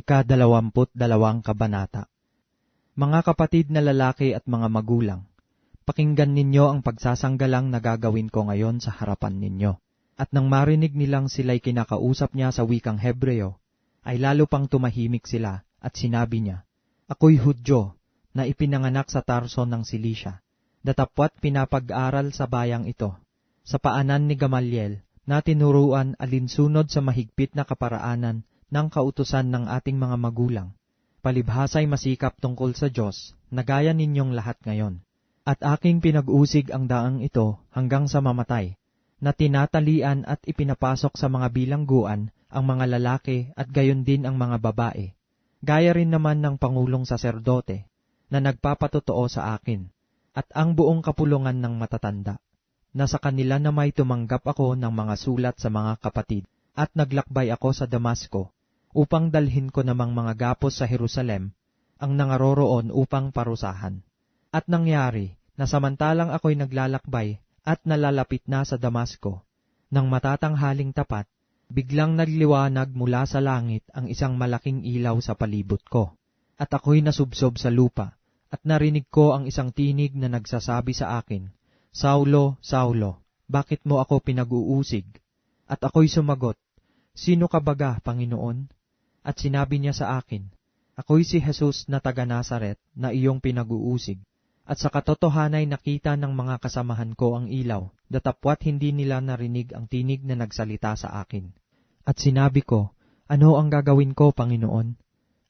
Ika-22 kabanata. Mga kapatid na lalaki at mga magulang, pakinggan ninyo ang pagsasanggalang na gagawin ko ngayon sa harapan ninyo. At nang marinig nilang sila'y kinakausap niya sa wikang Hebreo, ay lalo pang tumahimik sila at sinabi niya, "Ako'y Hudyo na ipinanganak sa Tarso ng Cilicia, datapwat pinapag-aral sa bayang ito, sa paanan ni Gamaliel, na tinuruan alinsunod sa mahigpit na kaparaanan ng kautusan ng ating mga magulang. Palibhasa'y masikap tungkol sa Diyos, na gaya ninyong lahat ngayon. At aking pinag-usig ang daang ito hanggang sa mamatay, na tinatalian at ipinapasok sa mga bilangguan ang mga lalaki at gayon din ang mga babae. Gaya rin naman ng Pangulong Saserdote, na nagpapatotoo sa akin, at ang buong kapulungan ng matatanda, na sa kanila na may tumanggap ako ng mga sulat sa mga kapatid, at naglakbay ako sa Damasco, upang dalhin ko namang mga gapos sa Jerusalem, ang nangaroroon upang parusahan. At nangyari, na samantalang ako'y naglalakbay, at nalalapit na sa Damasco, nang matatanghaling tapat, biglang nagliwanag mula sa langit ang isang malaking ilaw sa palibot ko. At ako'y nasubsob sa lupa, at narinig ko ang isang tinig na nagsasabi sa akin, "Saulo, Saulo, bakit mo ako pinag-uusig?" At ako'y sumagot, "Sino ka baga, Panginoon?" At sinabi niya sa akin, "Ako'y si Jesus na taga Nazaret na iyong pinag-uusig." At sa katotohanay nakita ng mga kasamahan ko ang ilaw, datapwat hindi nila narinig ang tinig na nagsalita sa akin. At sinabi ko, "Ano ang gagawin ko, Panginoon?"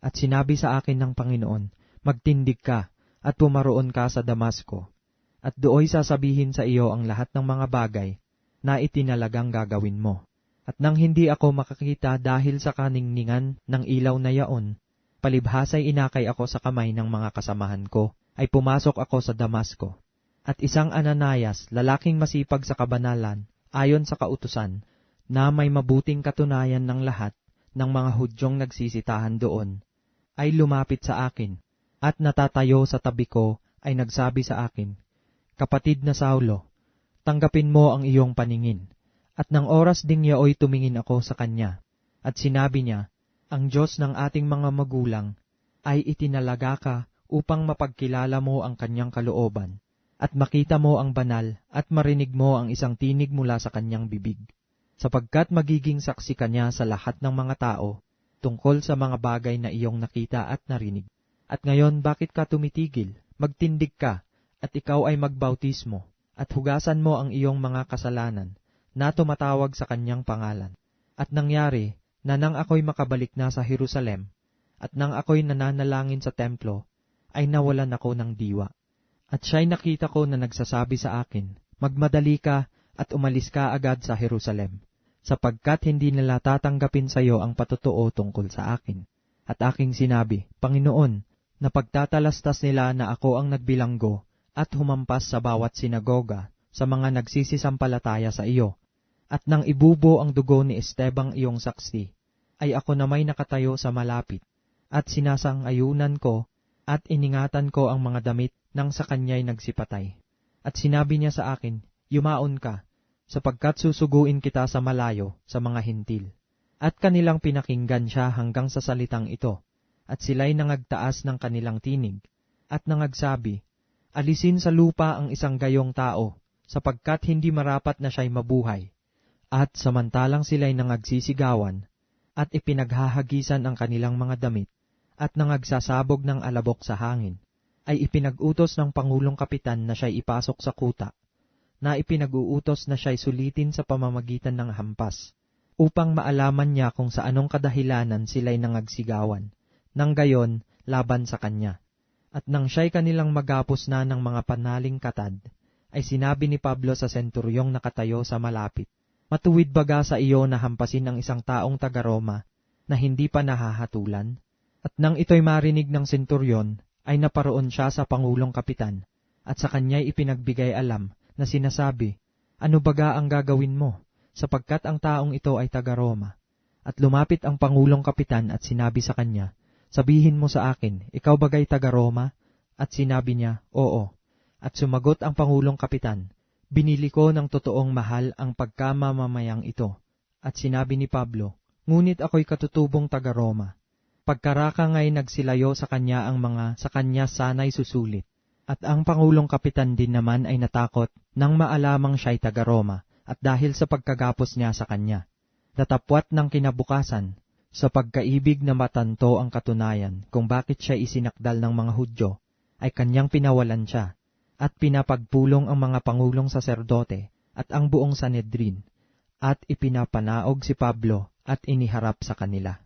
At sinabi sa akin ng Panginoon, "Magtindig ka, at pumaroon ka sa Damasco. At dooy sasabihin sa iyo ang lahat ng mga bagay na itinalagang gagawin mo." At nang hindi ako makakita dahil sa kaningningan ng ilaw na yaon, palibhasa'y inakay ako sa kamay ng mga kasamahan ko, ay pumasok ako sa Damasco. At isang Ananias, lalaking masipag sa kabanalan, ayon sa kautusan, na may mabuting katunayan ng lahat ng mga Hudyong nagsisitahan doon, ay lumapit sa akin, at natatayo sa tabi ko ay nagsabi sa akin, "Kapatid na Saulo, tanggapin mo ang iyong paningin." At nang oras ding yaoy tumingin ako sa kanya, at sinabi niya, "Ang Diyos ng ating mga magulang ay itinalaga ka upang mapagkilala mo ang kanyang kalooban, at makita mo ang banal at marinig mo ang isang tinig mula sa kanyang bibig, sapagkat magiging saksi ka niya sa lahat ng mga tao tungkol sa mga bagay na iyong nakita at narinig. At ngayon bakit ka tumitigil? Magtindig ka, at ikaw ay magbautismo, at hugasan mo ang iyong mga kasalanan, na tumatawag sa kanyang pangalan." At nangyari, na nang ako'y makabalik na sa Jerusalem, at nang ako'y nananalangin sa templo, ay nawalan ako ng diwa. At siya'y nakita ko na nagsasabi sa akin, "Magmadali ka at umalis ka agad sa Jerusalem, sapagkat hindi nila tatanggapin sa iyo ang patotoo tungkol sa akin." At aking sinabi, "Panginoon, napagtatalastas nila na ako ang nagbilanggo at humampas sa bawat sinagoga sa mga nagsisisampalataya sa iyo. At nang ibubo ang dugo ni Estebang iyong saksi, ay ako na may nakatayo sa malapit, at sinasang-ayunan ko, at iningatan ko ang mga damit nang sa kanya'y nagsipatay. At sinabi niya sa akin, Yumaon ka, sapagkat susuguin kita sa malayo sa mga hintil." At kanilang pinakinggan siya hanggang sa salitang ito, at sila'y nangagtaas ng kanilang tinig, at nangagsabi, "Alisin sa lupa ang isang gayong tao, sapagkat hindi marapat na siya'y mabuhay." At samantalang sila'y nangagsisigawan, at ipinaghahagisan ang kanilang mga damit, at nangagsasabog ng alabok sa hangin, ay ipinag-utos ng Pangulong Kapitan na siya'y ipasok sa kuta, na ipinag-uutos na siya'y sulitin sa pamamagitan ng hampas, upang maalaman niya kung sa anong kadahilanan sila'y nangagsigawan, nang gayon laban sa kanya. At nang siya'y kanilang magapos na ng mga panaling katad, ay sinabi ni Pablo sa senturyong nakatayo sa malapit, "Matuwid baga sa iyo na hampasin ang isang taong taga-Roma na hindi pa nahahatulan?" At nang ito'y marinig ng senturyon, ay naparoon siya sa Pangulong Kapitan, at sa kanya'y ipinagbigay alam na sinasabi, "Ano baga ang gagawin mo, sapagkat ang taong ito ay taga-Roma?" At lumapit ang Pangulong Kapitan at sinabi sa kanya, "Sabihin mo sa akin, ikaw bagay taga-Roma?" At sinabi niya, "Oo." At sumagot ang Pangulong Kapitan, "Binili ko ng totoong mahal ang pagkamamamayang ito." At sinabi ni Pablo, "Ngunit ako'y katutubong taga-Roma." Pagkaraka nga'y nagsilayo sa kanya ang mga sa kanya sana'y susulit. At ang Pangulong Kapitan din naman ay natakot nang maalamang siya'y taga Roma at dahil sa pagkagapos niya sa kanya. Datapwat ng kinabukasan, sa pagkaibig na matanto ang katunayan kung bakit siya isinakdal ng mga Hudyo, ay kanyang pinawalan siya at pinapagpulong ang mga pangulong saserdote at ang buong Sanedrin at ipinapanaog si Pablo at iniharap sa kanila.